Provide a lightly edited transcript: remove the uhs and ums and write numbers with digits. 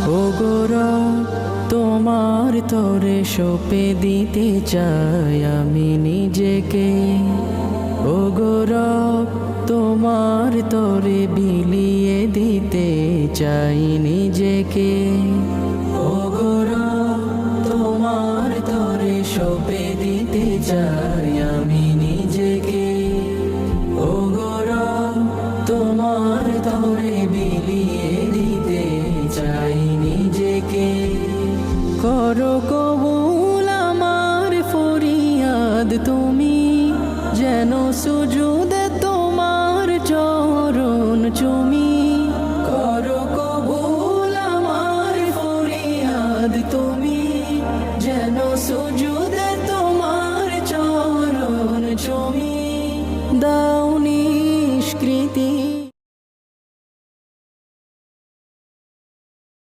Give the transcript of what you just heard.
ও গৌরব তোমার তরে সঁপে দিতে চাই আমি নিজেকে। ও গৌরব তোমার তরে বিলিয়ে দিতে চাই নিজেকে। ও গৌরব তোমার তরে সঁপে দিতে চাই আমি নিজেকে। ও গৌরব তোমার তরে বিলিয়ে দিতে চাই নিজেকে। করো